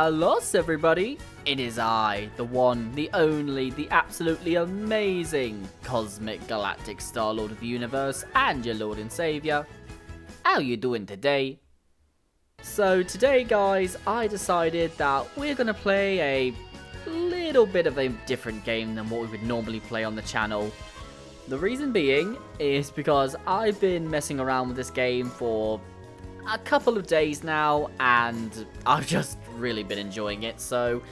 Hello, everybody! It is I, the one, the only, the absolutely amazing Cosmic Galactic Star-Lord of the Universe, and your Lord and Savior. How you doing today? So today, guys, I decided that we're gonna play a little bit of a different game than what we would normally play on the channel. The reason being is because I've been messing around with this game for a couple of days now, and I've just really been enjoying it, so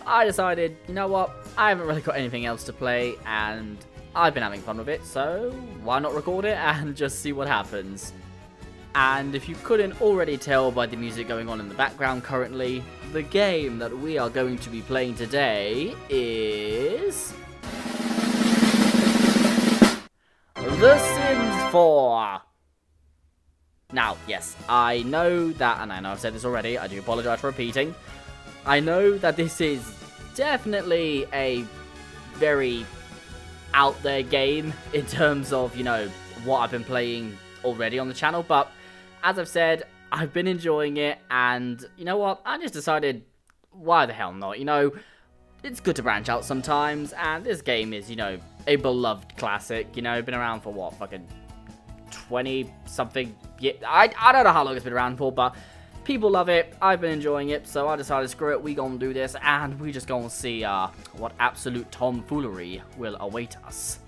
I decided, you know what, I haven't really got anything else to play, and I've been having fun with it, so why not record it and just see what happens. And if you couldn't already tell by the music going on in the background currently, the game that we are going to be playing today is The Sims 4. Now, yes, I know that, and I know I've said this already, I do apologize for repeating. I know that this is definitely a very out there game in terms of, you know, what I've been playing already on the channel, but as I've said, I've been enjoying it, and you know what, I just decided, why the hell not, you know, it's good to branch out sometimes, and this game is, you know, a beloved classic, you know, been around for what, fucking 20-something, yeah, I don't know how long it's been around for, but people love it, I've been enjoying it, so I decided, screw it, we gonna do this, and we just gonna see, what absolute tomfoolery will await us.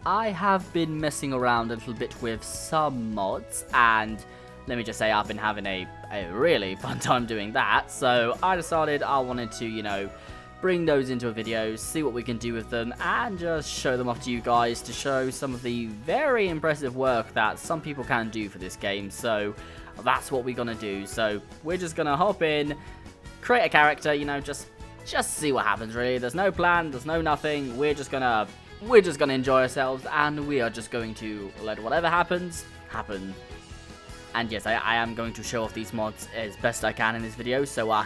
I have been messing around a little bit with some mods, and let me just say, I've been having a really fun time doing that, so I decided I wanted to, you know, bring those into a video, see what we can do with them, and just show them off to you guys to show some of the very impressive work that some people can do for this game. So that's what we're gonna do. So we're just gonna hop in, create a character, you know, just see what happens really. There's no plan, there's no nothing. We're just gonna enjoy ourselves, and we are just going to let whatever happens happen. And yes, I am going to show off these mods as best I can in this video, so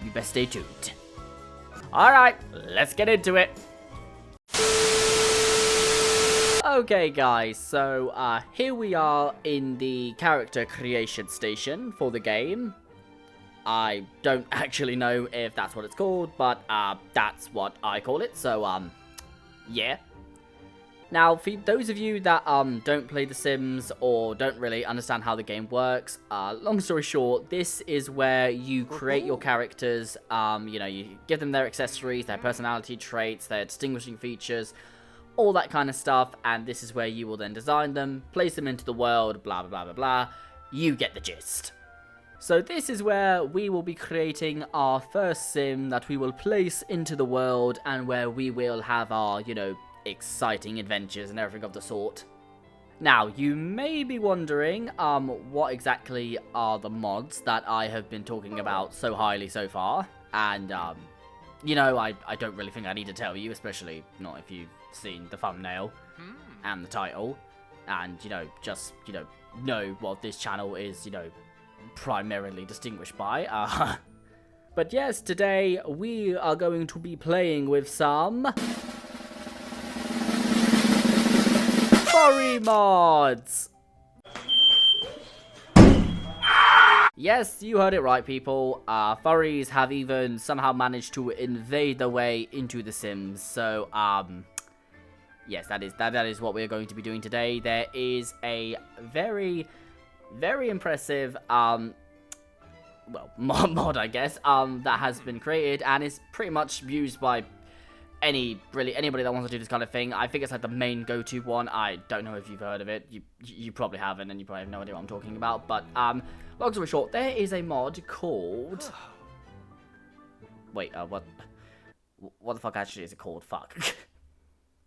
you best stay tuned. Alright, let's get into it. Okay guys, so here we are in the character creation station for the game. I don't actually know if that's what it's called, but that's what I call it, so yeah. Now, for those of you that don't play The Sims or don't really understand how the game works, long story short, this is where you create your characters, you know, you give them their accessories, their personality traits, their distinguishing features, all that kind of stuff, and this is where you will then design them, place them into the world, blah, blah, blah, blah, blah. You get the gist. So this is where we will be creating our first sim that we will place into the world, and where we will have our, you know, exciting adventures and everything of the sort. Now, you may be wondering, what exactly are the mods that I have been talking about so highly so far, and, you know, I don't really think I need to tell you, especially not if you've seen the thumbnail and the title, and, you know, just, you know what this channel is, you know, primarily distinguished by, But yes, today we are going to be playing with some Furry mods! Yes, you heard it right, people. Furries have even somehow managed to invade their way into The Sims. So, yes, that is what we're going to be doing today. There is a very, very impressive, well, mod, I guess, that has been created and is pretty much used by anybody that wants to do this kind of thing. I think it's like the main go-to one. I don't know if you've heard of it. You probably haven't, and you probably have no idea what I'm talking about. But long story short, there is a mod called. Wait, what the fuck actually is it called? Fuck.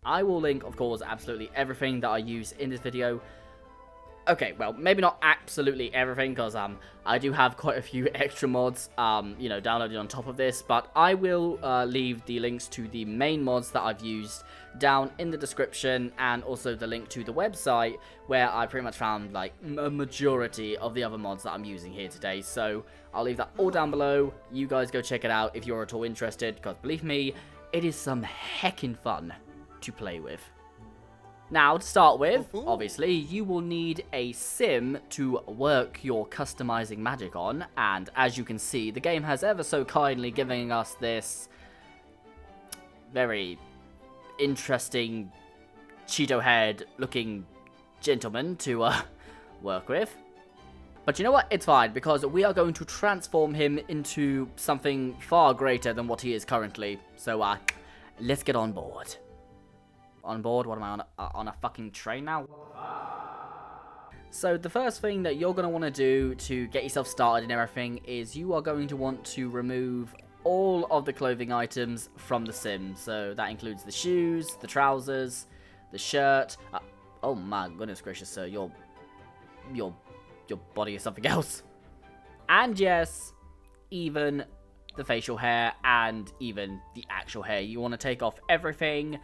I will link, of course, absolutely everything that I use in this video. Okay, well, maybe not absolutely everything, because I do have quite a few extra mods, you know, downloaded on top of this, but I will leave the links to the main mods that I've used down in the description, and also the link to the website, where I pretty much found, like, a majority of the other mods that I'm using here today, so I'll leave that all down below. You guys go check it out if you're at all interested, because believe me, it is some heckin' fun to play with. Now, to start with, obviously, you will need a sim to work your customizing magic on, and as you can see, the game has ever so kindly giving us this very interesting Cheeto-haired looking gentleman to work with. But you know what? It's fine, because we are going to transform him into something far greater than what he is currently. So, let's get on board. On board? What am I on a fucking train now? So the first thing that you're going to want to do to get yourself started and everything is you are going to want to remove all of the clothing items from the sim. So that includes the shoes, the trousers, the shirt. Oh my goodness gracious, sir, your body is something else. And yes, even the facial hair and even the actual hair. You want to take off everything.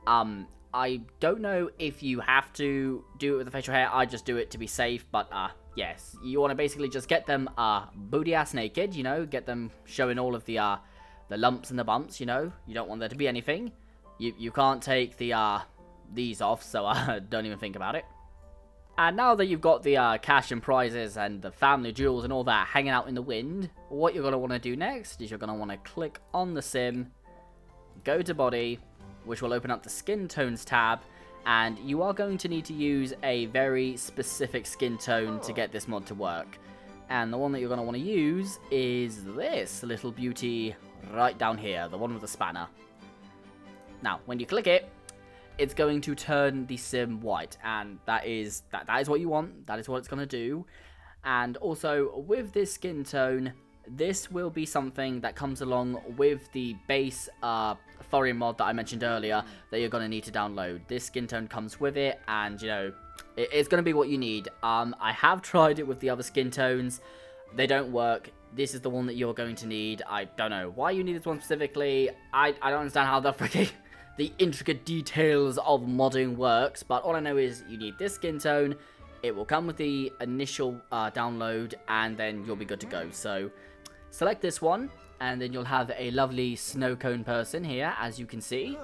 I don't know if you have to do it with the facial hair. I just do it to be safe, but yes, you want to basically just get them booty ass naked, you know, get them showing all of the lumps and the bumps, you know. You don't want there to be anything. You can't take the these off, so don't even think about it. And now that you've got the cash and prizes and the family jewels and all that hanging out in the wind, what you're going to want to do next is you're going to want to click on the sim, go to body, which will open up the skin tones tab, and you are going to need to use a very specific skin tone to get this mod to work. And the one that you're going to want to use is this little beauty right down here, the one with the spanner. Now, when you click it, it's going to turn the sim white, and that is what you want. That is what it's going to do. And also, with this skin tone, this will be something that comes along with the base Furry mod that I mentioned earlier that you're going to need to download. This skin tone comes with it, and, you know, it's going to be what you need. I have tried it with the other skin tones. They don't work. This is the one that you're going to need. I don't know why you need this one specifically. I don't understand how the intricate details of modding works, but all I know is you need this skin tone. It will come with the initial download, and then you'll be good to go. So select this one, and then you'll have a lovely snow cone person here, as you can see.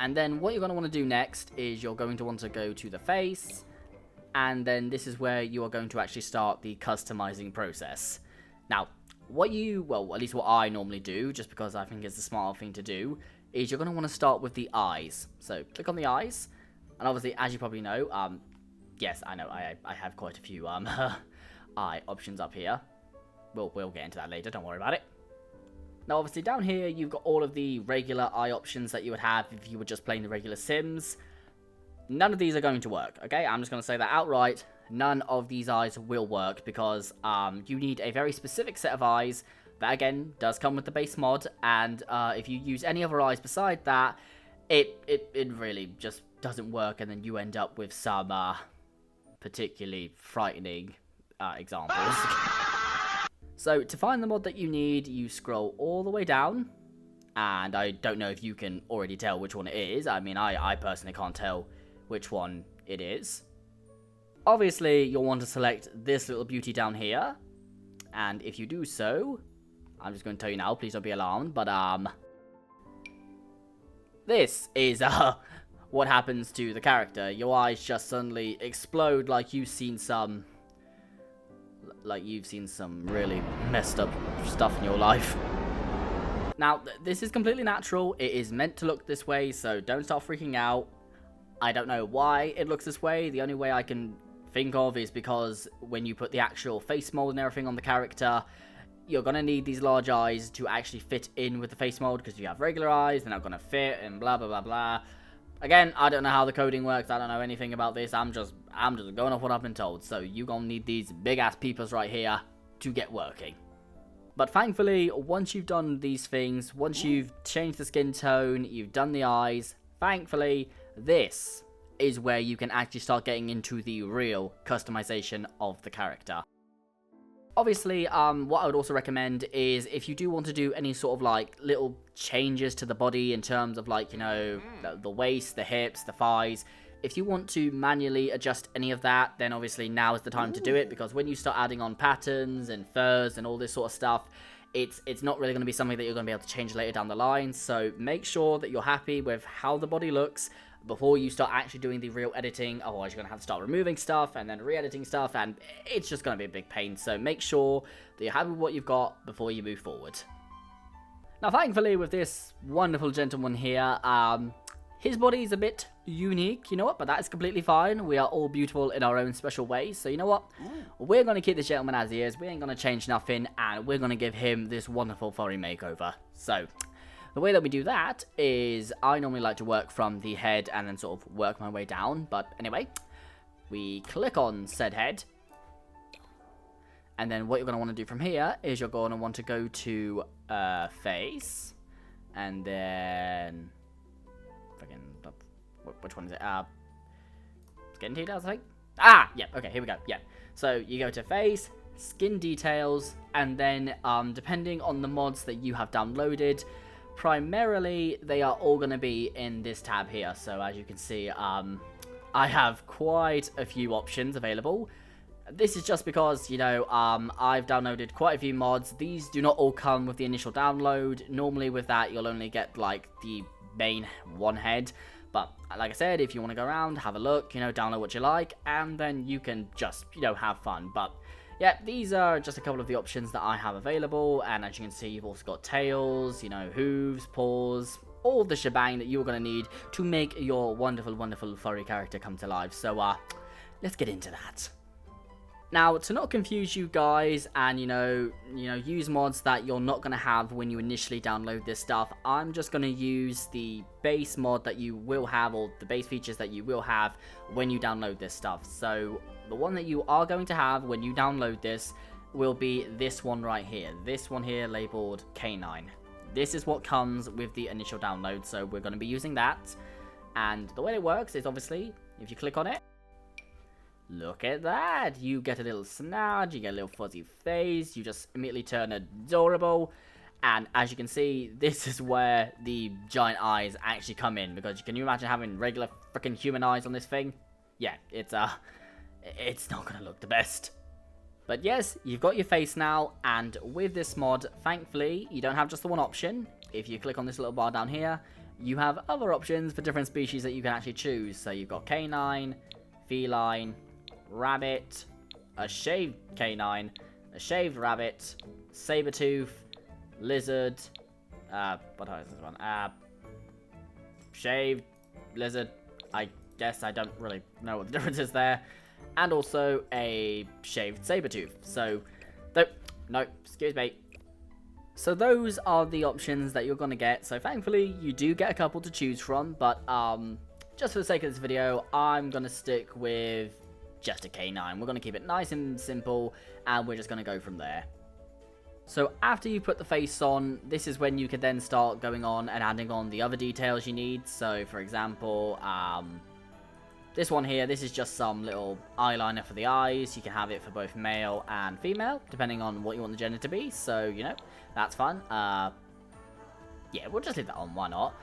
And then what you're going to want to do next is you're going to want to go to the face, and then this is where you are going to actually start the customizing process. Now, at least what I normally do, just because I think it's the smart thing to do, is you're going to want to start with the eyes. So click on the eyes, and obviously, as you probably know, yes, I know, I have quite a few eye options up here. We'll get into that later, don't worry about it. Now, obviously, down here, you've got all of the regular eye options that you would have if you were just playing the regular Sims. None of these are going to work, okay? I'm just going to say that outright. None of these eyes will work because you need a very specific set of eyes that, again, does come with the base mod. And if you use any other eyes beside that, it really just doesn't work. And then you end up with some particularly frightening examples. So, to find the mod that you need, you scroll all the way down, and I don't know if you can already tell which one it is. I mean, I personally can't tell which one it is. Obviously, you'll want to select this little beauty down here, and if you do so, I'm just going to tell you now, please don't be alarmed, but this is what happens to the character. Your eyes just suddenly explode like you've seen some really messed up stuff in your life. Now, this is completely natural. It is meant to look this way, so don't start freaking out. I don't know why it looks this way. The only way I can think of is because when you put the actual face mold and everything on the character, you're going to need these large eyes to actually fit in with the face mold, because if you have regular eyes, they're not going to fit and blah, blah, blah, blah. Again, I don't know how the coding works. I don't know anything about this. I'm just going off what I've been told. So you're going to need these big-ass peepers right here to get working. But thankfully, once you've done these things, once you've changed the skin tone, you've done the eyes, thankfully, this is where you can actually start getting into the real customization of the character. Obviously, what I would also recommend is if you do want to do any sort of like little changes to the body in terms of like, you know, the waist, the hips, the thighs, if you want to manually adjust any of that, then obviously now is the time to do it, because when you start adding on patterns and furs and all this sort of stuff, it's not really going to be something that you're going to be able to change later down the line. So make sure that you're happy with how the body looks before you start actually doing the real editing. Otherwise, you're going to have to start removing stuff and then re-editing stuff, and it's just going to be a big pain. So make sure that you're happy with what you've got before you move forward. Now, thankfully, with this wonderful gentleman here, his body is a bit unique, you know what, but that is completely fine. We are all beautiful in our own special ways, so you know what, we're going to keep this gentleman as he is. We ain't going to change nothing, and we're going to give him this wonderful furry makeover. So, the way that we do that is, I normally like to work from the head and then sort of work my way down, but anyway, we click on said head, and then what you're going to want to do from here is you're going to want to go to face, and then which one is it? Skin details, I think. Yeah, okay, here we go. Yeah, so you go to face, skin details, and then depending on the mods that you have downloaded, primarily they are all going to be in this tab here. So as you can see, I have quite a few options available. This is just because, you know, I've downloaded quite a few mods. These do not all come with the initial download. Normally with that, you'll only get like the main one head. But like I said, if you want to go around, have a look, you know, download what you like, and then you can just, you know, have fun. But yeah, these are just a couple of the options that I have available. And as you can see, you've also got tails, you know, hooves, paws, all the shebang that you're going to need to make your wonderful, wonderful furry character come to life. So let's get into that. Now, to not confuse you guys and, you know, use mods that you're not going to have when you initially download this stuff, I'm just going to use the base mod that you will have, or the base features that you will have when you download this stuff. So, the one that you are going to have when you download this will be this one right here. This one here labeled K9. This is what comes with the initial download, so we're going to be using that. And the way it works is, obviously, if you click on it, look at that, you get a little snout, you get a little fuzzy face, you just immediately turn adorable, and as you can see, this is where the giant eyes actually come in, because can you imagine having regular freaking human eyes on this thing? Yeah, it's not gonna look the best. But yes, you've got your face now, and with this mod, thankfully, you don't have just the one option. If you click on this little bar down here, you have other options for different species that you can actually choose. So you've got canine, feline, rabbit, a shaved canine, a shaved rabbit, saber-tooth, lizard, what is this one? Shaved lizard, I guess. I don't really know what the difference is there. And also a shaved saber-tooth. So, no, excuse me. So those are the options that you're going to get. So thankfully, you do get a couple to choose from, but just for the sake of this video, I'm going to stick with just a canine. We're going to keep it nice and simple, and we're just going to go from there. So after you put the face on, this is when you can then start going on and adding on the other details you need. So for example, this one here, this is just some little eyeliner for the eyes. You can have it for both male and female, depending on what you want the gender to be. So, you know, that's fun. Yeah, we'll just leave that on, why not?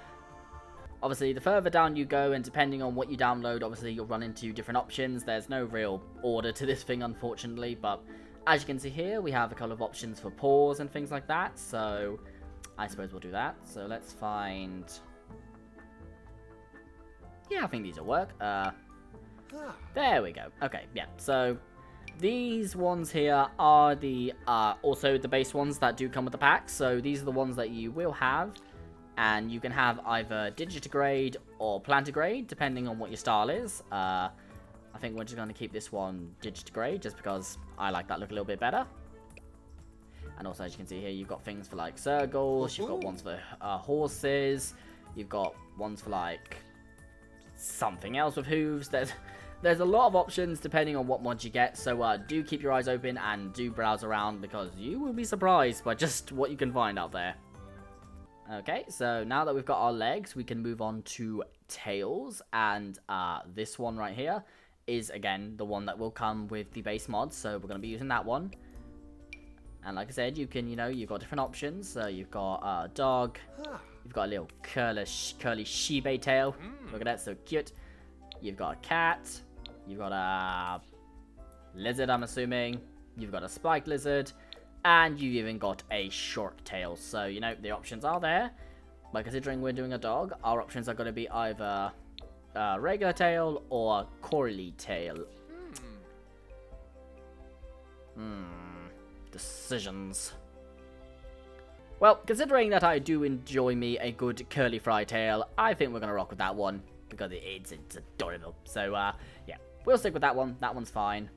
Obviously, the further down you go, and depending on what you download, obviously you'll run into different options. There's no real order to this thing, unfortunately, but as you can see here, we have a couple of options for paws and things like that, so I suppose we'll do that. So let's find... yeah, I think these will work. There we go. Okay, yeah, so these ones here are the also the base ones that do come with the pack, so these are the ones that you will have. And you can have either digitigrade or plantigrade, depending on what your style is. I think we're just going to keep this one digitigrade, just because I like that look a little bit better. And also, as you can see here, you've got things for like circles, you've got ones for horses, you've got ones for like something else with hooves. There's a lot of options depending on what mods you get, so do keep your eyes open and do browse around, because you will be surprised by just what you can find out there. Okay, so now that we've got our legs, we can move on to tails, and this one right here is, again, the one that will come with the base mod, so we're going to be using that one. And like I said, you can, you know, you've got different options. So you've got a dog, you've got a little curly Shiba tail, look at that, so cute. You've got a cat, you've got a lizard, I'm assuming, you've got a spiked lizard, and you've even got a short tail. So, you know, the options are there. But considering we're doing a dog, our options are going to be either regular tail or curly tail? Decisions. Well, considering that I do enjoy me a good curly fry tail, I think we're going to rock with that one, because it's adorable. So, yeah, we'll stick with that one. That one's fine.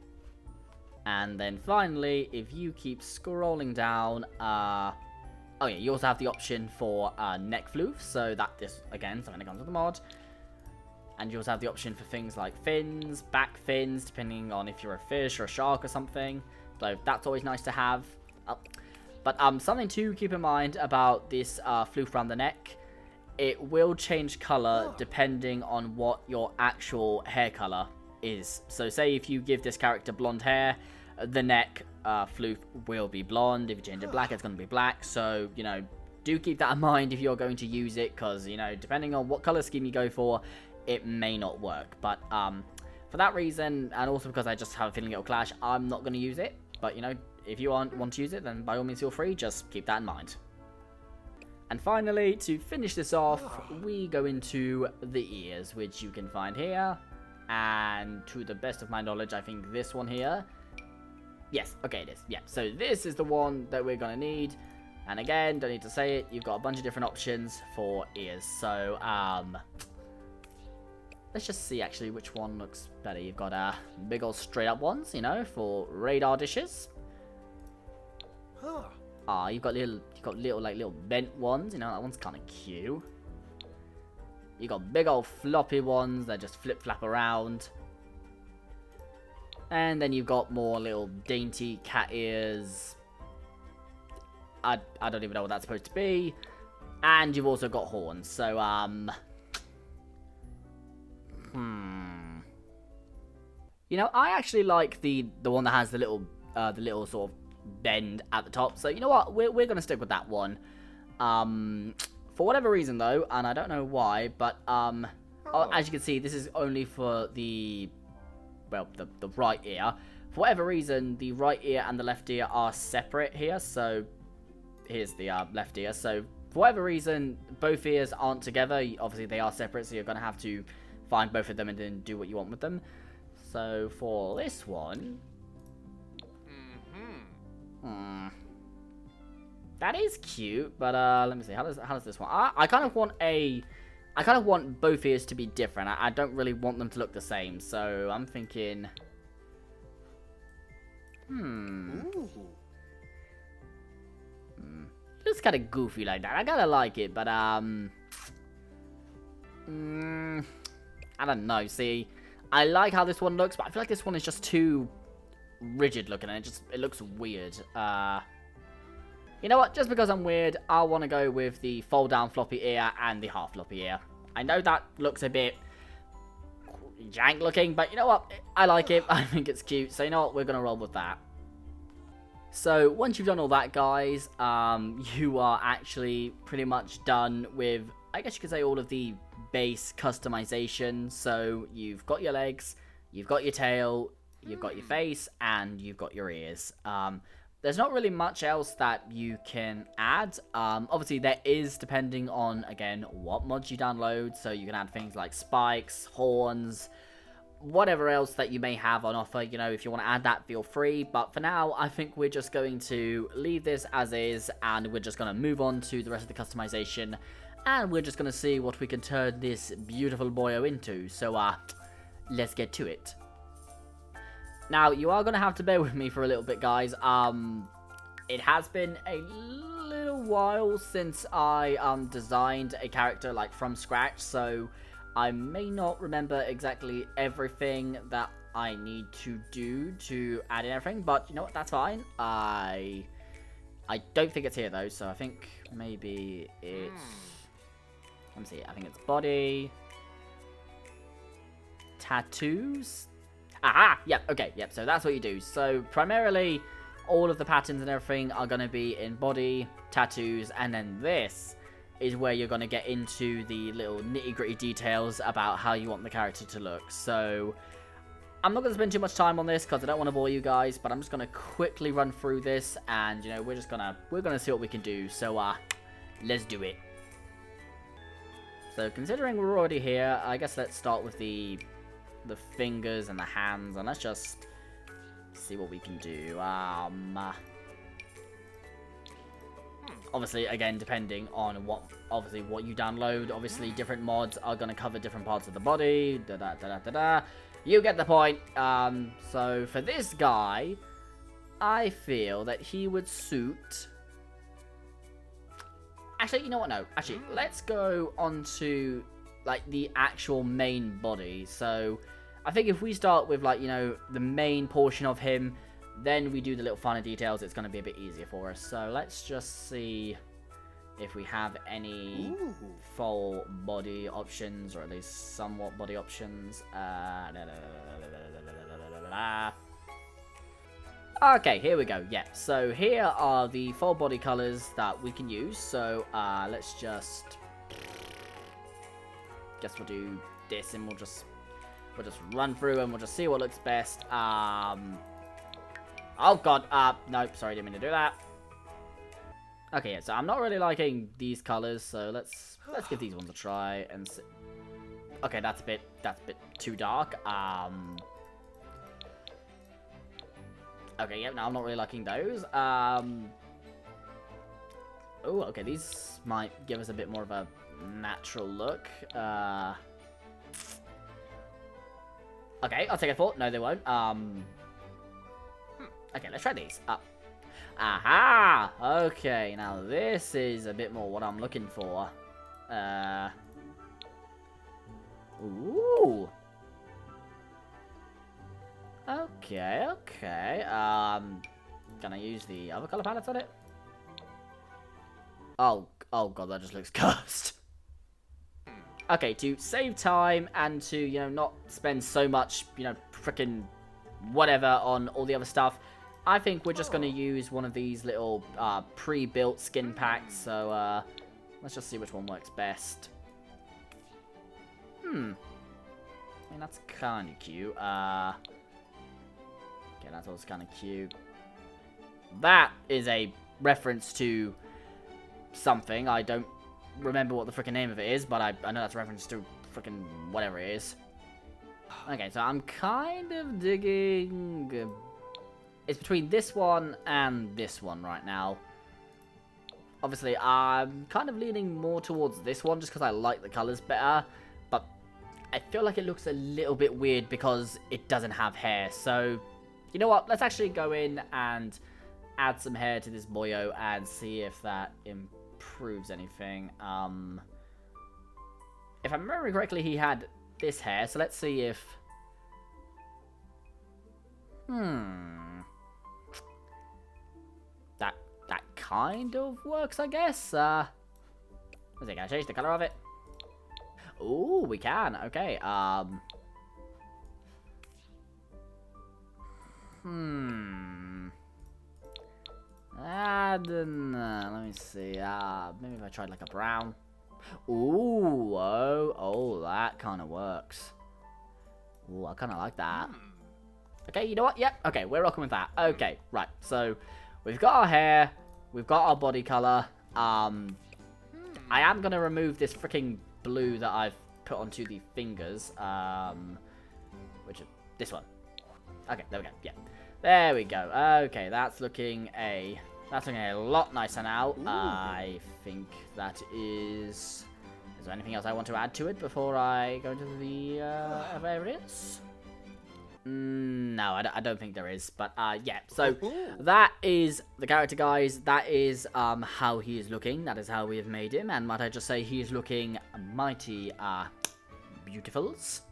And then finally, if you keep scrolling down, oh yeah, you also have the option for neck floof, so that is, again, something that comes with the mod. And you also have the option for things like fins, back fins, depending on if you're a fish or a shark or something. So that's always nice to have. But something to keep in mind about this floof around the neck, it will change color depending on what your actual hair color is. So say if you give this character blonde hair, the neck floof will be blonde. If you change it black, it's going to be black. So, you know, do keep that in mind if you're going to use it, because, you know, depending on what color scheme you go for, it may not work. But for that reason, and also because I just have a feeling it'll clash, I'm not going to use it. But, you know, if you want to use it, then by all means feel free. Just keep that in mind. And finally, to finish this off, we go into the ears, which you can find here. And to the best of my knowledge, I think this one here. Yes, okay, it is. Yeah, so this is the one that we're going to need. And again, don't need to say it, you've got a bunch of different options for ears. So, let's just see actually which one looks better. You've got big old straight up ones, you know, for radar dishes. You've got little bent ones, you know, that one's kind of cute. You got big old floppy ones that just flip flap around. And then you've got more little dainty cat ears. I don't even know what that's supposed to be. And you've also got horns. So you know, I actually like the one that has the little sort of bend at the top. So you know what, we're gonna stick with that one. For whatever reason though, and I don't know why, but as you can see, this is only for the right ear. For whatever reason, the right ear and the left ear are separate here. So here's the left ear. So for whatever reason, both ears aren't together. Obviously, they are separate, so you're gonna have to find both of them and then do what you want with them. So for this one, that is cute, but let me see. How does this one? I kind of want both ears to be different. I don't really want them to look the same. So I'm thinking, It's kind of goofy like that. I gotta like it, but I don't know. See, I like how this one looks, but I feel like this one is just too rigid looking, and it looks weird. You know what? Just because I'm weird, I want to go with the fold down floppy ear and the half floppy ear. I know that looks a bit jank looking, but you know what? I like it. I think it's cute. So you know what? We're gonna roll with that. So once you've done all that, guys, you are actually pretty much done with, I guess you could say, all of the base customization. So you've got your legs, you've got your tail, you've got your face, and you've got your ears. There's not really much else that you can add. Obviously, there is, depending on, again, what mods you download. So you can add things like spikes, horns, whatever else that you may have on offer. You know, if you want to add that, feel free. But for now, I think we're just going to leave this as is, and we're just going to move on to the rest of the customization. And we're just going to see what we can turn this beautiful boyo into. So, let's get to it. Now, you are going to have to bear with me for a little bit, guys. It has been a little while since I designed a character, like, from scratch. So, I may not remember exactly everything that I need to do to add in everything. But, you know what? That's fine. I don't think it's here, though. So, I think maybe it's... Let me see. I think it's body. Tattoos. Aha! Yep, okay, yep, so that's what you do. So, primarily, all of the patterns and everything are going to be in body, tattoos, and then this is where you're going to get into the little nitty-gritty details about how you want the character to look. So, I'm not going to spend too much time on this because I don't want to bore you guys, but I'm just going to quickly run through this, and, you know, we're going to see what we can do. So, let's do it. So considering we're already here, I guess let's start with the fingers and the hands, and let's just see what we can do. Obviously, again, depending on what you download, obviously different mods are going to cover different parts of the body. You get the point. So for this guy, I feel that he would suit. Actually, you know what? No. Actually, let's go on to, like, the actual main body. So, I think if we start with, like, you know, the main portion of him, then we do the little finer details, it's going to be a bit easier for us. So, let's just see if we have any full body options, or at least somewhat body options. Okay, here we go. Yeah, so here are the full body colors that we can use. So, let's just... guess we'll do this, and we'll just run through, and we'll just see what looks best. Oh, God. Nope, sorry, didn't mean to do that. Okay, yeah, so I'm not really liking these colors, so let's give these ones a try, and see. Okay, that's a bit too dark. Okay, yeah, no, I'm not really liking those. Oh, okay, these might give us a bit more of a natural look. Okay, I'll take it for. No, they won't. Okay, let's try these. Aha! Okay, now this is a bit more what I'm looking for. Ooh. Okay. Can I use the other color palettes on it? Oh God, that just looks cursed. Okay, to save time and to, you know, not spend so much, you know, frickin' whatever on all the other stuff, I think we're just going to use one of these little pre-built skin packs. So, let's just see which one works best. I mean, that's kind of cute. Okay, that's also kind of cute. That is a reference to something. I don't remember what the freaking name of it is, but I know that's a reference to freaking whatever it is. Okay, so I'm kind of digging... It's between this one and this one right now. Obviously, I'm kind of leaning more towards this one just because I like the colors better. But I feel like it looks a little bit weird because it doesn't have hair. So, you know what? Let's actually go in and add some hair to this boyo and see if that improves anything. If I remember correctly, he had this hair. So let's see if... That kind of works, I guess. Let's see, can I change the color of it? Ooh, we can. Okay. I don't know. Let me see. Maybe if I tried like a brown. Ooh, oh, that kind of works. Ooh, I kind of like that. Okay, you know what? Yep. Okay, we're rocking with that. Okay, right. So we've got our hair. We've got our body color. I am gonna remove this freaking blue that I've put onto the fingers. Which is this one. Okay, there we go. Yeah, there we go. Okay, that's looking a lot nicer now. Ooh. I think that is. Is there anything else I want to add to it before I go into the areas? No, I don't think there is. But yeah, so that is the character, guys. That is how he is looking. That is how we have made him. And might I just say, he is looking mighty beautifuls.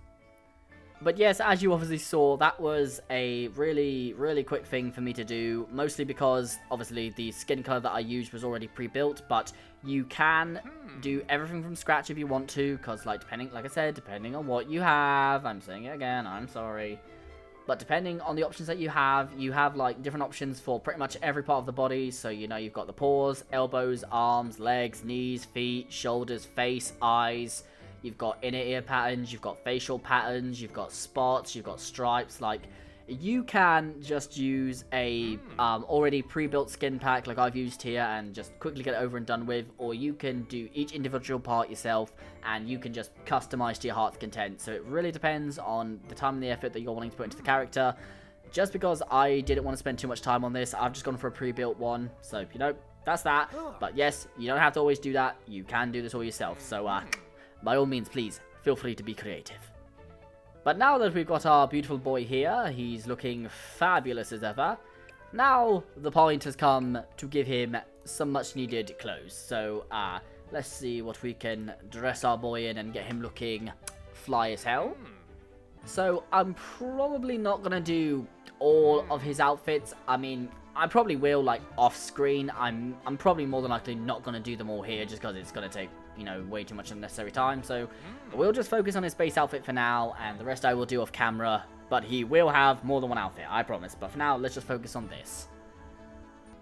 But yes, as you obviously saw, that was a really, really quick thing for me to do. Mostly because, obviously, the skin color that I used was already pre-built. But you can do everything from scratch if you want to. Because, like I said, depending on what you have. I'm saying it again, I'm sorry. But depending on the options that you have, like different options for pretty much every part of the body. So, you know, you've got the paws, elbows, arms, legs, knees, feet, shoulders, face, eyes. You've got inner ear patterns, you've got facial patterns, you've got spots, you've got stripes. Like, you can just use a already pre-built skin pack like I've used here and just quickly get it over and done with, or you can do each individual part yourself and you can just customize to your heart's content. So it really depends on the time and the effort that you're wanting to put into the character. Just because I didn't want to spend too much time on this, I've just gone for a pre-built one. So, you know, that's that. But yes, you don't have to always do that. You can do this all yourself. So, by all means, please, feel free to be creative. But now that we've got our beautiful boy here, he's looking fabulous as ever. Now, the point has come to give him some much needed clothes. So, let's see what we can dress our boy in and get him looking fly as hell. So, I'm probably not going to do all of his outfits. I mean, I probably will, like, off screen. I'm probably more than likely not going to do them all here just because it's going to take, you know, way too much unnecessary time. So, we'll just focus on his base outfit for now, and the rest I will do off camera. But he will have more than one outfit, I promise. But for now, let's just focus on this.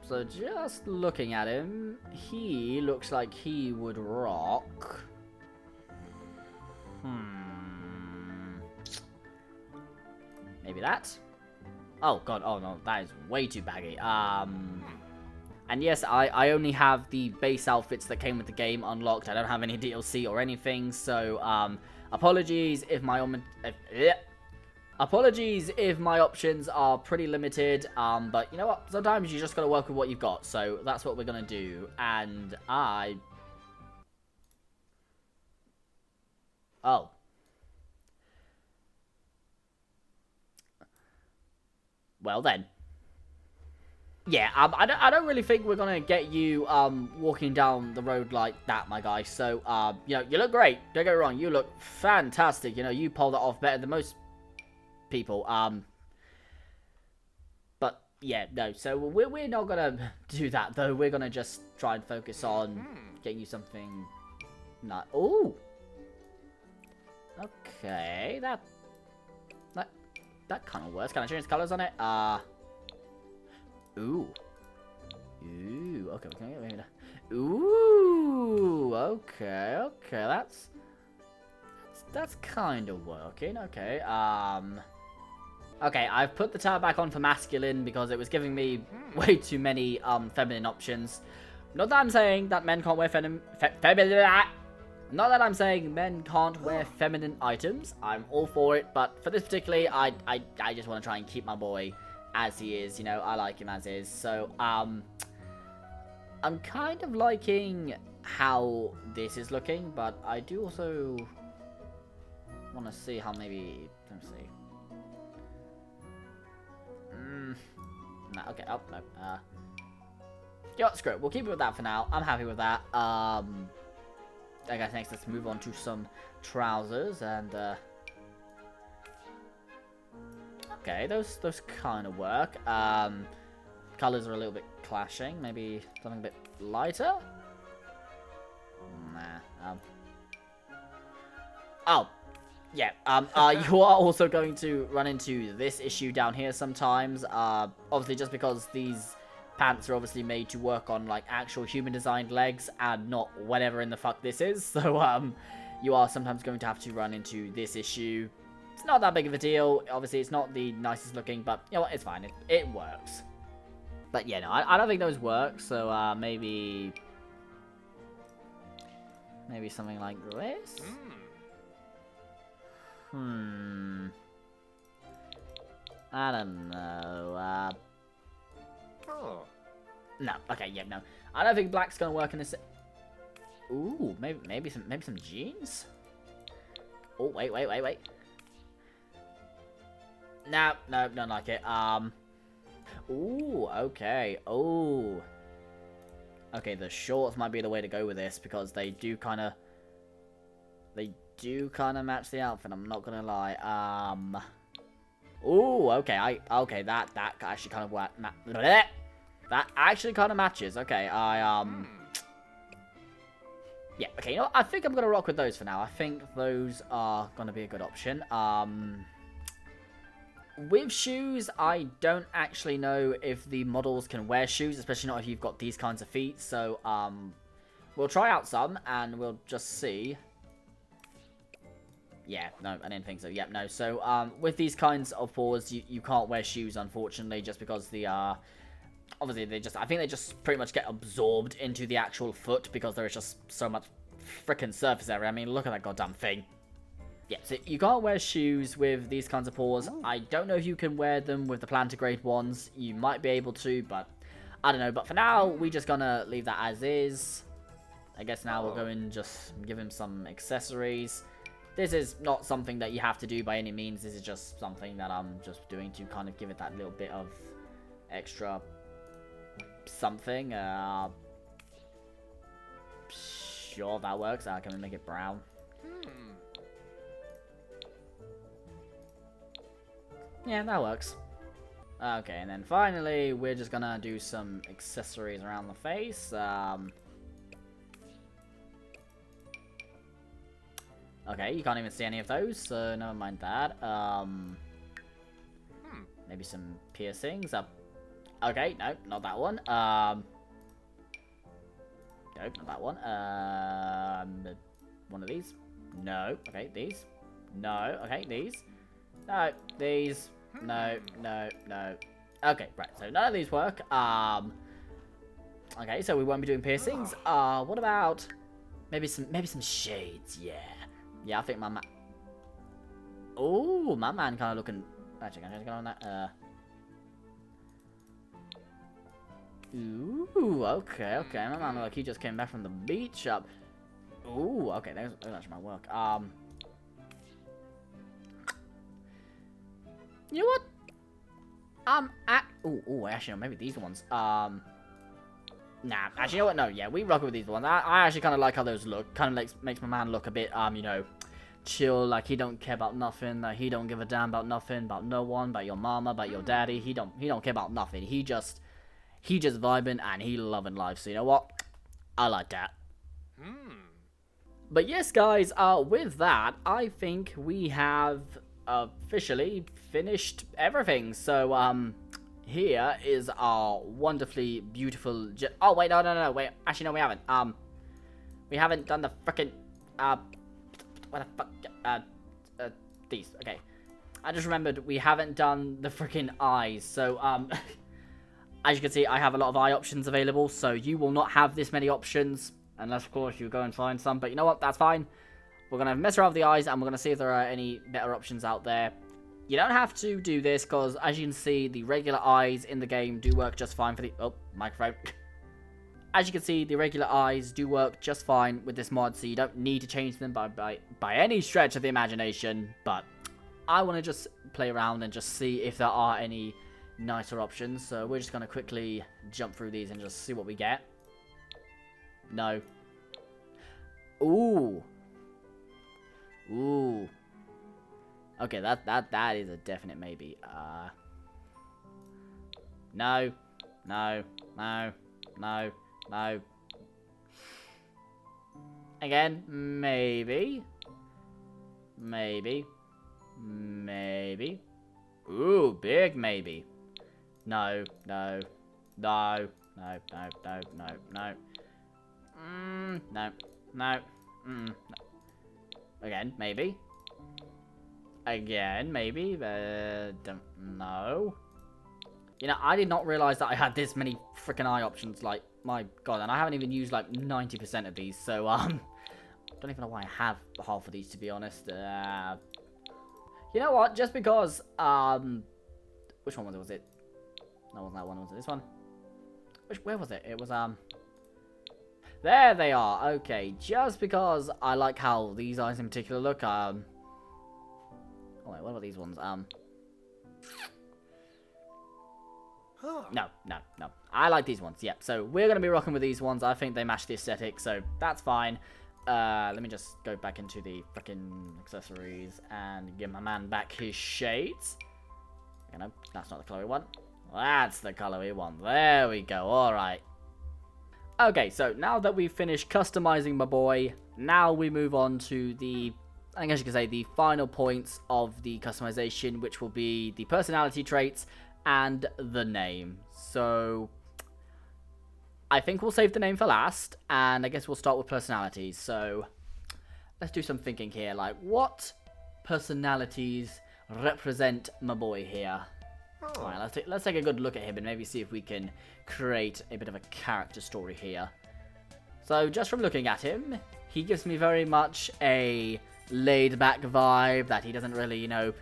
So, just looking at him, he looks like he would rock. Maybe that? Oh, God. Oh, no. That is way too baggy. And yes, I only have the base outfits that came with the game unlocked. I don't have any DLC or anything. So, apologies if my options are pretty limited. But you know what? Sometimes you just gotta work with what you've got. So, that's what we're gonna do. And Oh. Well then. Yeah, I don't really think we're gonna get you walking down the road like that, my guy. So, you know, you look great. Don't get me wrong, you look fantastic. You know, you pulled it off better than most people. But yeah, no. So we're not gonna do that though. We're gonna just try and focus on getting you something. Not. Ooh. Okay, that kind of works. Can I change the colors on it? Ooh. Ooh. Okay. Ooh. Okay. That's kind of working. Okay. Okay. I've put the tab back on for masculine because it was giving me way too many feminine options. Not that I'm saying that men can't wear Not that I'm saying men can't wear feminine items. I'm all for it, but for this particularly, I just want to try and keep my boy as he is. You know, I like him as is. So, I'm kind of liking how this is looking, but I do also want to see how maybe, let's see. No, okay, oh, no, yo, screw it. We'll keep it with that for now. I'm happy with that. I guess next let's move on to some trousers and okay, those kind of work. Colors are a little bit clashing. Maybe something a bit lighter. Nah. Oh, yeah. You are also going to run into this issue down here sometimes. Obviously, just because these pants are obviously made to work on like actual human designed legs and not whatever in the fuck this is. So you are sometimes going to have to run into this issue. It's not that big of a deal. Obviously, it's not the nicest looking, but you know what? It's fine. It works. But yeah, no, I don't think those work. So maybe something like this. I don't know. No. Okay. Yeah. No. I don't think black's gonna work in this. Ooh. Maybe some jeans. Oh wait. No. Don't like it. Ooh. Okay. Oh. Okay. The shorts might be the way to go with this because they do kind of match the outfit. I'm not gonna lie. Ooh. Okay. Okay. That actually kind of that actually kind of matches. Okay, yeah, okay, you know what? I think I'm going to rock with those for now. I think those are going to be a good option. With shoes, I don't actually know if the models can wear shoes, especially not if you've got these kinds of feet. So, we'll try out some, and we'll just see. Yeah, no, I didn't think so. Yep, no. So, with these kinds of paws, you can't wear shoes, unfortunately, just because the, obviously, I think they just pretty much get absorbed into the actual foot because there is just so much freaking surface area. I mean, look at that goddamn thing. Yeah, so you can't wear shoes with these kinds of paws. I don't know if you can wear them with the plantigrade ones. You might be able to, but I don't know. But for now, we're just gonna leave that as is. I guess now we'll go and just give him some accessories. This is not something that you have to do by any means. This is just something that I'm just doing to kind of give it that little bit of extra something. Sure, that works. Can we make it brown? Yeah, that works. Okay, and then finally, we're just gonna do some accessories around the face. Okay, you can't even see any of those, so never mind that. Maybe some piercings. Okay, no, not that one. Nope, not that one. One of these. No. Okay, these. No. Okay, these. No, these. No, no, no. Okay, right. So none of these work. Okay, so we won't be doing piercings. What about maybe some shades? Yeah. Yeah, I think my man. Oh, my man kind of looking. Actually, can I just go on that? Ooh, okay, okay. My man, like he just came back from the beach. Ooh, okay. That actually might work. You know what? Ooh, actually, no, maybe these ones. Nah, actually, you know what? No, yeah, we rock with these ones. I actually kind of like how those look. Kind of makes my man look a bit, you know, chill. Like he don't care about nothing. Like he don't give a damn about nothing, about no one, about your mama, about your daddy. He don't care about nothing. He just vibing and he loving life. So you know what? I like that. But yes, guys. With that, I think we have officially finished everything. So here is our wonderfully beautiful oh wait, no, wait, actually no, we haven't done the frickin' what the fuck, these. Okay, I just remembered we haven't done the frickin' eyes. So as you can see, I have a lot of eye options available, so you will not have this many options unless of course you go and find some. But you know what, that's fine. We're going to mess around with the eyes, and we're going to see if there are any better options out there. You don't have to do this, because as you can see, the regular eyes in the game do work just fine for the... Oh, microphone. As you can see, the regular eyes do work just fine with this mod, so you don't need to change them by any stretch of the imagination. But I want to just play around and just see if there are any nicer options. So we're just going to quickly jump through these and just see what we get. No. Ooh. Ooh. Okay, that is a definite maybe. No. No. No. No. No. Again, maybe. Maybe. Maybe. Ooh, big maybe. No. No. No. No. No. No. No. No. No. No. No. Again, maybe. Again, maybe. Don't know. You know, I did not realize that I had this many freaking eye options. Like, my god, and I haven't even used like 90% of these. So, don't even know why I have half of these, to be honest. You know what? Just because, which one was it? No, it wasn't that one. Was it this one? Where was it? It was, there they are. Okay, just because I like how these eyes in particular look. Oh wait, what about these ones? No. I like these ones. Yep. So we're gonna be rocking with these ones. I think they match the aesthetic, so that's fine. Let me just go back into the freaking accessories and give my man back his shades. You know, that's not the color we want. That's the color we want. There we go. All right. Okay, so now that we've finished customizing my boy, now we move on to the, I guess you could say, the final points of the customization, which will be the personality traits and the name. So I think we'll save the name for last, and I guess we'll start with personalities. So let's do some thinking here. Like, what personalities represent my boy here. Oh. Alright, let's take a good look at him and maybe see if we can create a bit of a character story here. So just from looking at him, he gives me very much a laid-back vibe that he doesn't really, you know,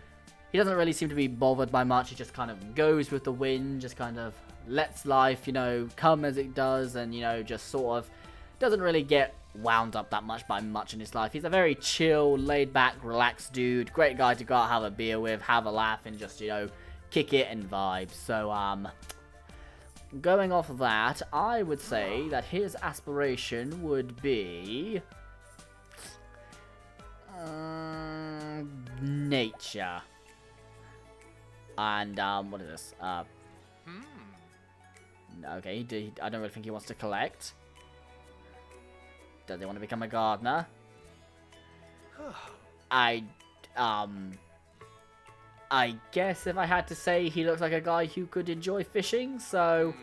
he doesn't really seem to be bothered by much. He just kind of goes with the wind, just kind of lets life, you know, come as it does, and, you know, just sort of doesn't really get wound up that much by much in his life. He's a very chill, laid-back, relaxed dude. Great guy to go out, have a beer with, have a laugh, and just, you know, kick it and vibe. So, going off of that, I would say that his aspiration would be nature. And what is this? Okay, I don't really think he wants to collect. Does he want to become a gardener? I guess if I had to say, he looks like a guy who could enjoy fishing, so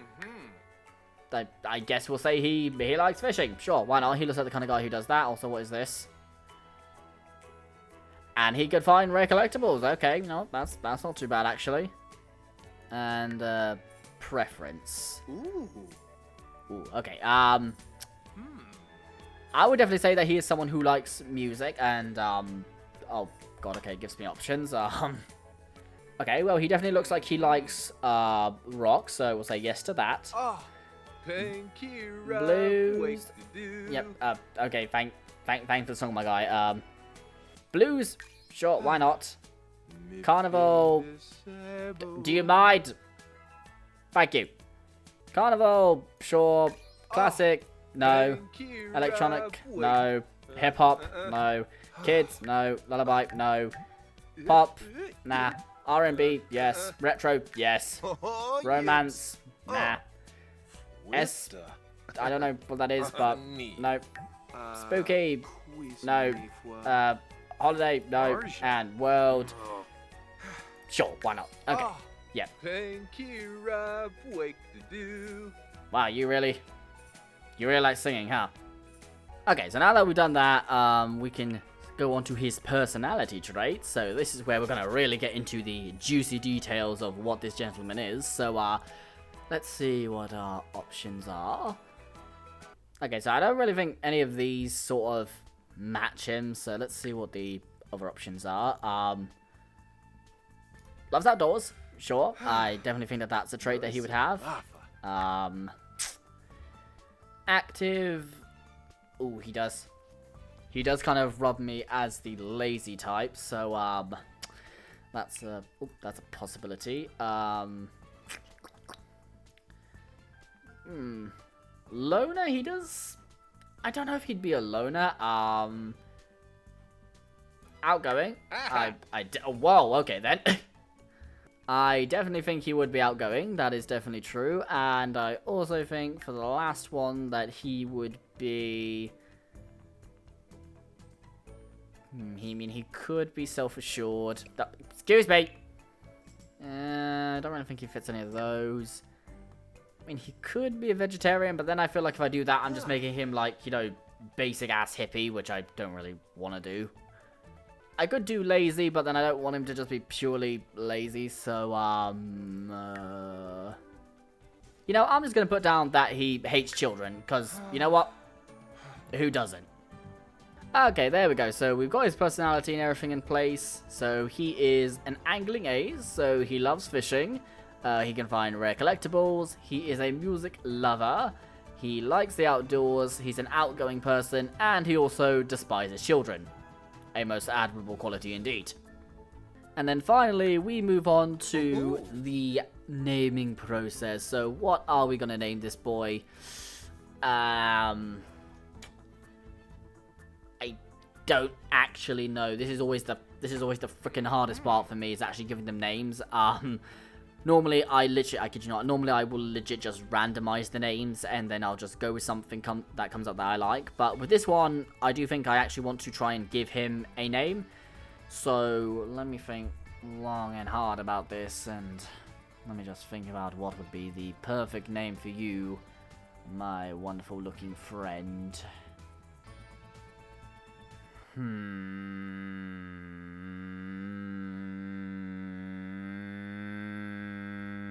I guess we'll say he likes fishing. Sure, why not? He looks like the kind of guy who does that. Also, what is this? And he could find rare collectibles. Okay, no, that's not too bad, actually. And, preference. Ooh, okay, I would definitely say that he is someone who likes music, and, oh, god, okay, gives me options. Okay, well, he definitely looks like he likes, rock, so we'll say yes to that. Blues. Yep, okay, thank for the song, my guy. Blues, sure, why not? Carnival, do you mind? Thank you. Carnival, sure. Classic, no. Electronic, no. Hip-hop, no. Kids, no. Lullaby, no. Pop, nah. R&B, yes. Retro, yes. Romance, nah. I don't know what that is, but no. Spooky, no. Holiday, no. And world, sure, why not? Okay, yeah. Wow, you really like singing, huh? Okay, so now that we've done that, we can go on to his personality traits. So this is where we're gonna really get into the juicy details of what this gentleman is. So let's see what our options are. Okay, so I don't really think any of these sort of match him, so let's see what the other options are. Loves outdoors, sure. I definitely think that that's a trait that he would have. Active, ooh, he does kind of rub me as the lazy type, so that's a possibility. Loner, he does. I don't know if he'd be a loner. Outgoing. Whoa, okay then. I definitely think he would be outgoing. That is definitely true. And I also think for the last one that he would be. He could be self-assured. Excuse me. I don't really think he fits any of those. I mean, he could be a vegetarian, but then I feel like if I do that, I'm just making him, like, you know, basic-ass hippie, which I don't really want to do. I could do lazy, but then I don't want him to just be purely lazy, so, you know, I'm just going to put down that he hates children, because, you know what? Who doesn't? Okay, there we go. So we've got his personality and everything in place. So he is an angling ace, so he loves fishing. He can find rare collectibles. He is a music lover. He likes the outdoors. He's an outgoing person. And he also despises children. A most admirable quality indeed. And then finally, we move on to the naming process. So what are we going to name this boy? I don't actually know. This is always the freaking hardest part for me, is actually giving them names. Normally, I kid you not, normally I will legit just randomize the names, and then I'll just go with something that comes up that I like. But with this one, I do think I actually want to try and give him a name. So, let me think long and hard about this, and let me just think about what would be the perfect name for you, my wonderful looking friend. 'Cause,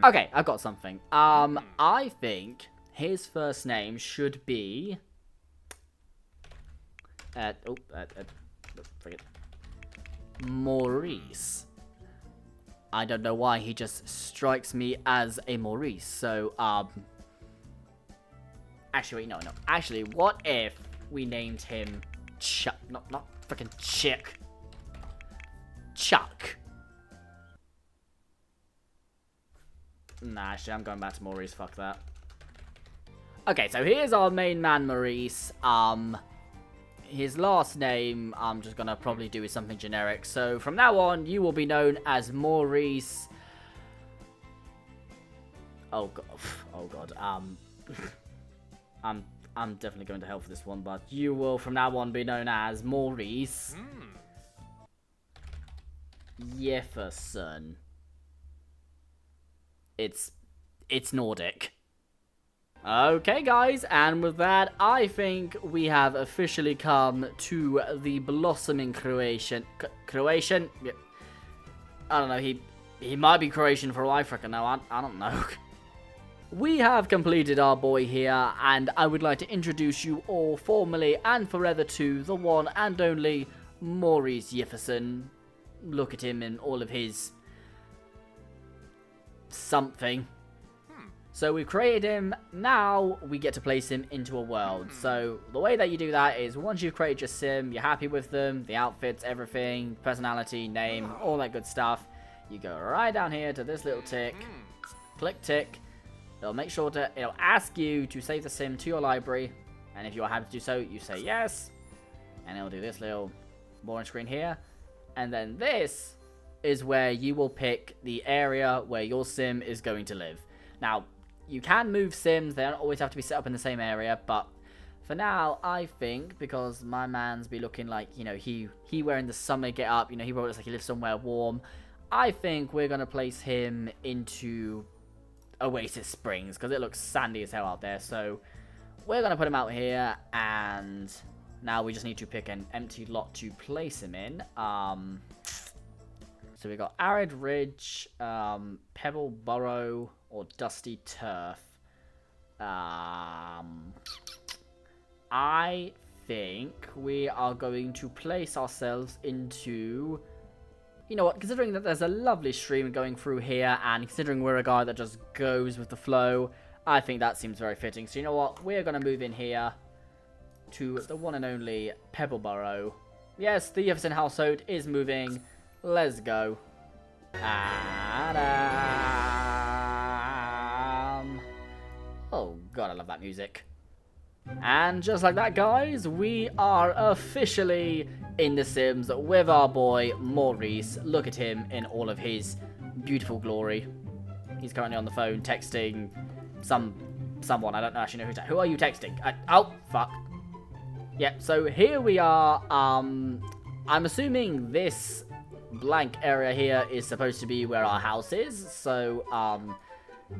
Okay, I've got something. I think his first name should be... forget. Maurice. I don't know why he just strikes me as a Maurice. So, actually, wait, no. Actually, what if we named him Chuck? Not freaking Chick. Chuck. Nah, actually, I'm going back to Maurice. Fuck that. Okay, so here's our main man, Maurice. His last name, I'm just gonna probably do is something generic. So from now on, you will be known as Maurice. Oh god. Oh god. I'm definitely going to hell for this one, but you will from now on be known as Maurice Jefferson. It's Nordic. Okay, guys, and with that, I think we have officially come to the blossoming Croatian. Croatian? Yeah. I don't know. He might be Croatian for all I freaking know. I don't know. We have completed our boy here, and I would like to introduce you all formally and forever to the one and only Maurice Jefferson. Look at him in all of his something. So we've created him, now we get to place him into a world. So the way that you do that is once you've created your sim, you're happy with them, the outfits, everything, personality, name, all that good stuff. You go right down here to this little tick, click tick. It'll make sure to, it'll ask you to save the sim to your library. And if you're happy to do so, you say yes. And it'll do this little boring screen here. And then this is where you will pick the area where your sim is going to live. Now, you can move sims, they don't always have to be set up in the same area, but for now, I think, because my man's be looking like, you know, he wearing the summer get up, you know, he probably looks like he lives somewhere warm, I think we're going to place him into Oasis Springs, because it looks sandy as hell out there, so we're going to put him out here, and now we just need to pick an empty lot to place him in. So we got Arid Ridge, Pebble Burrow, or Dusty Turf. I think we are going to place ourselves into... You know what, considering that there's a lovely stream going through here, and considering we're a guy that just goes with the flow, I think that seems very fitting. So you know what, we're going to move in here to the one and only Pebble Burrow. Yes, the Jefferson household is moving. Let's go. And, oh god, I love that music. And just like that, guys, we are officially in The Sims with our boy Maurice. Look at him in all of his beautiful glory. He's currently on the phone texting someone. I don't actually know who are you texting? Oh, fuck. Yep, so here we are. I'm assuming this blank area here is supposed to be where our house is. So,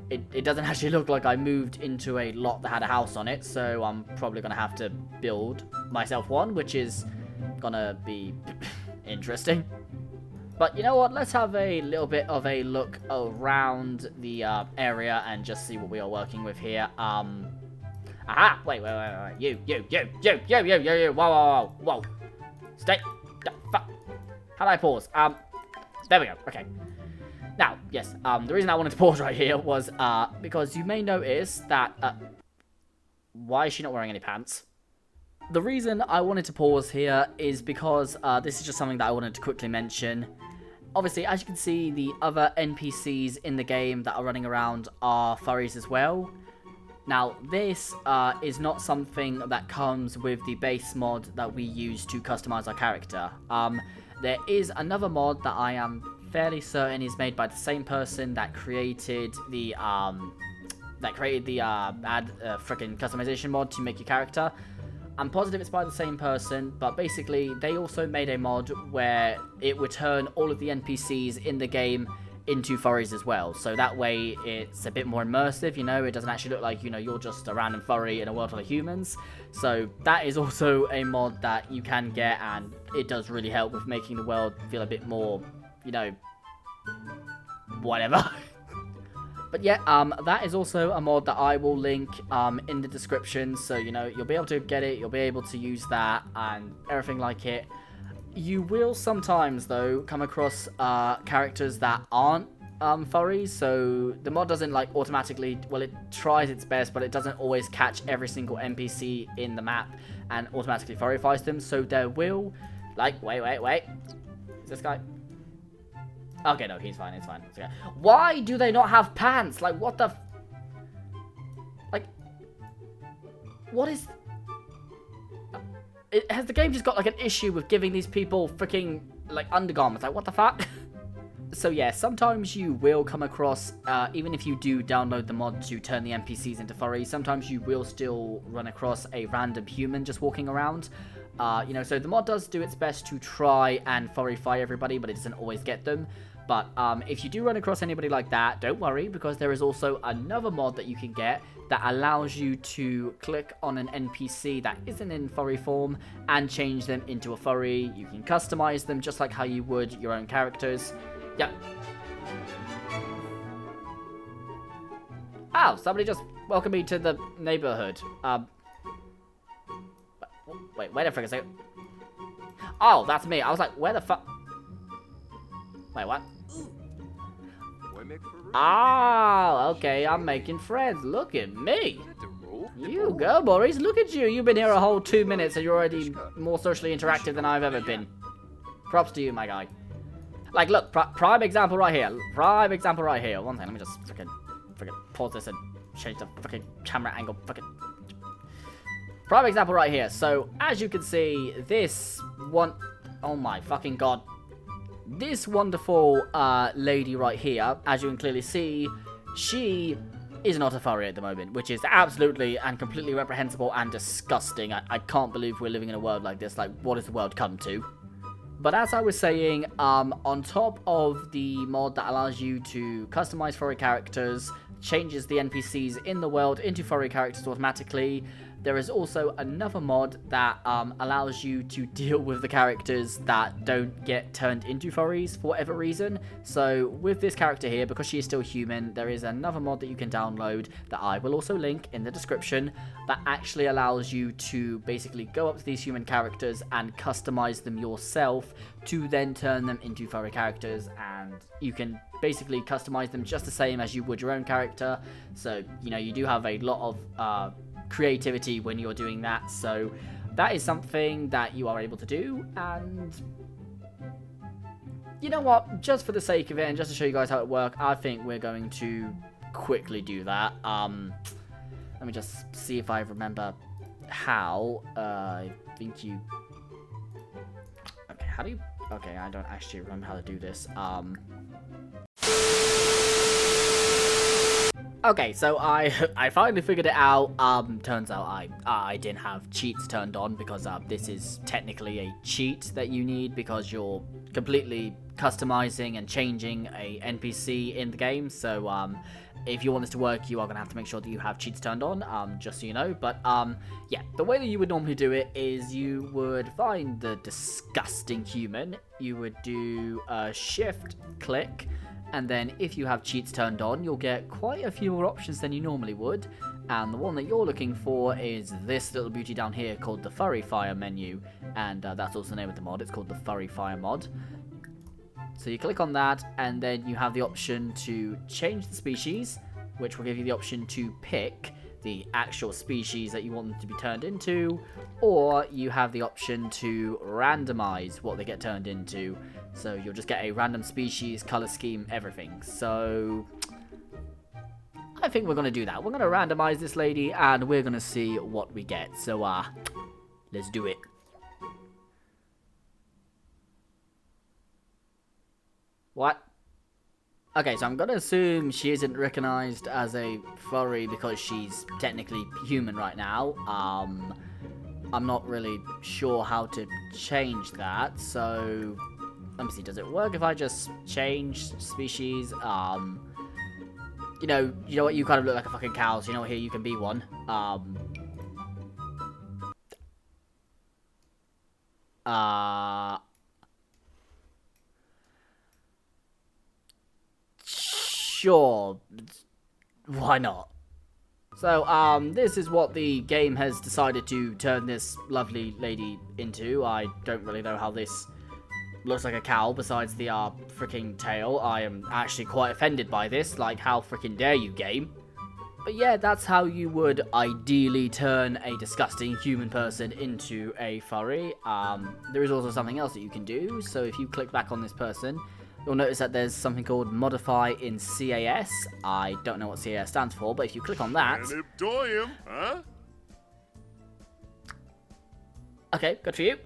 it doesn't actually look like I moved into a lot that had a house on it. So, I'm probably going to have to build myself one, which is going to be interesting. But you know what? Let's have a little bit of a look around the area and just see what we are working with here. Aha! Wait. You. Whoa. Stay. Fuck. How do I pause? There we go. Okay. Now, yes, the reason I wanted to pause right here was, because you may notice that, why is she not wearing any pants? The reason I wanted to pause here is because, this is just something that I wanted to quickly mention. Obviously, as you can see, the other NPCs in the game that are running around are furries as well. Now, this is not something that comes with the base mod that we use to customize our character. There is another mod that I am fairly certain is made by the same person that created the freaking customization mod to make your character. I'm positive it's by the same person, but basically they also made a mod where it would turn all of the NPCs in the game into furries as well. So that way it's a bit more immersive, you know, it doesn't actually look like, you know, you're just a random furry in a world full of humans. So that is also a mod that you can get, and it does really help with making the world feel a bit more, you know, whatever. But yeah, that is also a mod that I will link in the description, so you know you'll be able to get it, you'll be able to use that and everything like it. You will sometimes though come across characters that aren't furries, so the mod doesn't like automatically, well, it tries its best, but it doesn't always catch every single NPC in the map and automatically furrifies them. So there will, like, wait, is this guy? Okay, no, he's fine, it's fine. It's okay. Why do they not have pants? Like, what the... Like... What is... Has the game just got, like, an issue with giving these people freaking, like, undergarments? Like, what the fuck? So, yeah, sometimes you will come across, even if you do download the mod to turn the NPCs into furries, sometimes you will still run across a random human just walking around. You know, so the mod does do its best to try and furryfy everybody, but it doesn't always get them. But if you do run across anybody like that, don't worry, because there is also another mod that you can get that allows you to click on an NPC that isn't in furry form and change them into a furry. You can customize them just like how you would your own characters. Yep. Oh, somebody just welcomed me to the neighborhood. Wait a frick a second. Oh, that's me. I was like, where the fuck? Wait, what? Ah, okay, I'm making friends. Look at me. You go, Boris. Look at you. You've been here a whole 2 minutes and you're already more socially interactive than I've ever been. Props to you, my guy. Like, look, prime example right here. Prime example right here. One thing, let me just freaking pause this and change the freaking camera angle. Prime example right here. So, as you can see, this one... Oh my fucking god. This wonderful lady right here, as you can clearly see, she is not a furry at the moment, which is absolutely and completely reprehensible and disgusting. I can't believe we're living in a world like this. Like, what has the world come to? But as I was saying, on top of the mod that allows you to customize furry characters, changes the NPCs in the world into furry characters automatically, there is also another mod that allows you to deal with the characters that don't get turned into furries for whatever reason. So with this character here, because she is still human, there is another mod that you can download that I will also link in the description that actually allows you to basically go up to these human characters and customize them yourself to then turn them into furry characters, and you can basically customize them just the same as you would your own character. So, you know, you do have a lot of creativity when you're doing that, so that is something that you are able to do. And you know what, just for the sake of it and just to show you guys how it works, I think we're going to quickly do that. Let me just see if I remember how. I think you... Okay, how do you... Okay, I don't actually remember how to do this. Okay, so I finally figured it out. Turns out I didn't have cheats turned on, because this is technically a cheat that you need, because you're completely customizing and changing a NPC in the game. So if you want this to work, you are gonna have to make sure that you have cheats turned on, just so you know. But yeah, the way that you would normally do it is you would find the disgusting human, you would do a shift click, and then if you have cheats turned on, you'll get quite a few more options than you normally would. And the one that you're looking for is this little beauty down here called the Furry Fire menu. And that's also the name of the mod. It's called the Furry Fire mod. So you click on that, and then you have the option to change the species, which will give you the option to pick the actual species that you want them to be turned into, or you have the option to randomize what they get turned into. So you'll just get a random species, color scheme, everything. So I think we're going to do that. We're going to randomize this lady, and we're going to see what we get. So let's do it. What? Okay, so I'm going to assume she isn't recognized as a furry because she's technically human right now. I'm not really sure how to change that, so let me see, does it work if I just change species? You know what, you kind of look like a fucking cow, so you know what, here, you can be one. Sure. Why not? So, this is what the game has decided to turn this lovely lady into. I don't really know how this looks like a cow besides the, freaking tail. I am actually quite offended by this. Like, how freaking dare you, game? But yeah, that's how you would ideally turn a disgusting human person into a furry. There is also something else that you can do. So if you click back on this person, you'll notice that there's something called modify in CAS. I don't know what CAS stands for, but if you click on that... Okay, good for you.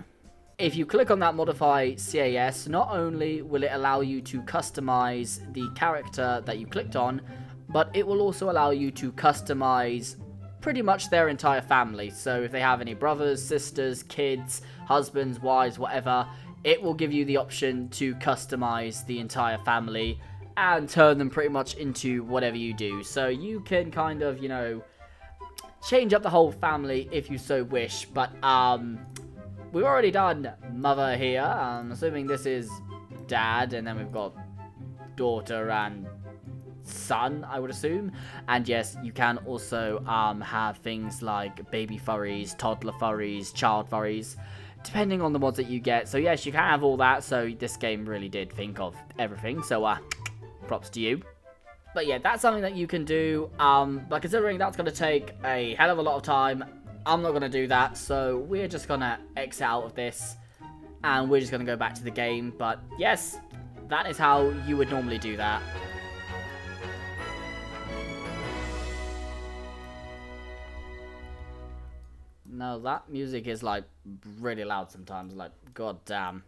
If you click on that modify CAS, not only will it allow you to customize the character that you clicked on, but it will also allow you to customize pretty much their entire family. So if they have any brothers, sisters, kids, husbands, wives, whatever, it will give you the option to customize the entire family and turn them pretty much into whatever you do. So you can kind of, you know, change up the whole family if you so wish. But we've already done mother here. I'm assuming this is dad, and then we've got daughter and son, I would assume. And yes, you can also have things like baby furries, toddler furries, child furries, depending on the mods that you get. So yes, you can have all that. So this game really did think of everything. So props to you. But yeah, that's something that you can do. But considering that's going to take a hell of a lot of time, I'm not going to do that. So we're just going to exit out of this, and we're just going to go back to the game. But yes, that is how you would normally do that. No, that music is, like, really loud sometimes. Like, god damn.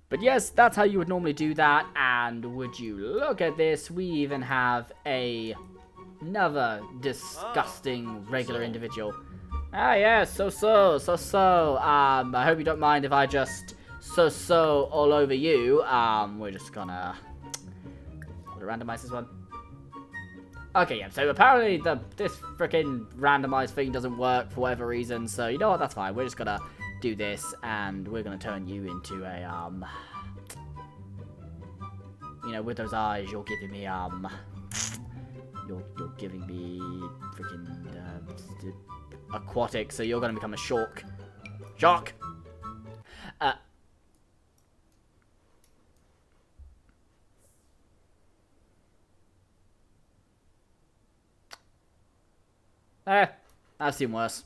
But yes, that's how you would normally do that. And would you look at this, we even have another disgusting regular individual. Ah, yes, so. I hope you don't mind if I just so all over you. We're just gonna randomize this one. Okay, yeah, so apparently this freaking randomized thing doesn't work for whatever reason, so you know what, that's fine. We're just gonna do this, and we're gonna turn you into a, you know, with those eyes, you're giving me, you're giving me freaking, aquatic, so you're gonna become a shark. Shark! I've seen worse.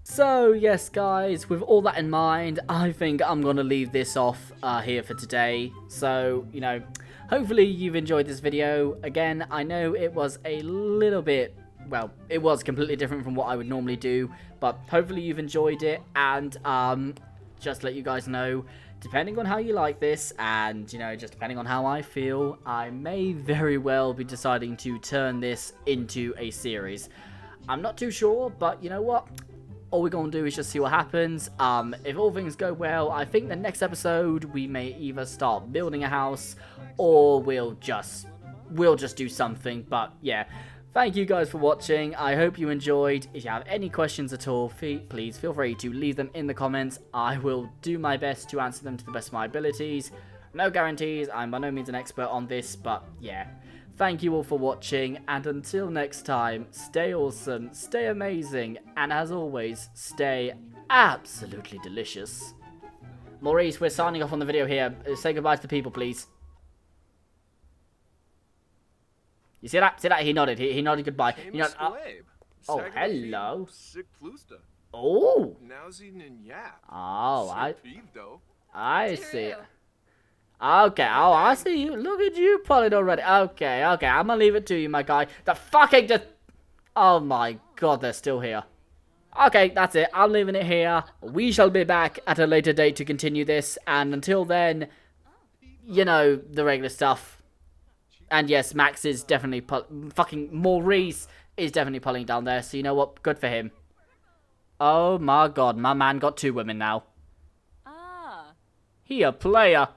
So, yes, guys, with all that in mind, I think I'm going to leave this off here for today. So, you know, hopefully you've enjoyed this video. Again, I know it was a little bit, well, it was completely different from what I would normally do, but hopefully you've enjoyed it. And just to let you guys know, depending on how you like this, and, you know, just depending on how I feel, I may very well be deciding to turn this into a series. I'm not too sure, but you know what? All we're going to do is just see what happens. If all things go well, I think the next episode we may either start building a house, or we'll just do something. But yeah, thank you guys for watching. I hope you enjoyed. If you have any questions at all, please feel free to leave them in the comments. I will do my best to answer them to the best of my abilities. No guarantees. I'm by no means an expert on this, but yeah. Thank you all for watching, and until next time, stay awesome, stay amazing, and as always, stay absolutely delicious. Maurice, we're signing off on the video here. Say goodbye to the people, please. You see that? See that? He nodded. He nodded goodbye. You know, oh, hello. Oh. Oh, I see. Okay, oh, I see you. Look at you pulling already. Okay, I'm gonna leave it to you, my guy. The fucking just... Oh my god, they're still here. Okay, that's it. I'm leaving it here. We shall be back at a later date to continue this. And until then, you know, the regular stuff. And yes, Max is definitely... Fucking Maurice is definitely pulling down there. So you know what? Good for him. Oh my god, my man got 2 women now. He a player.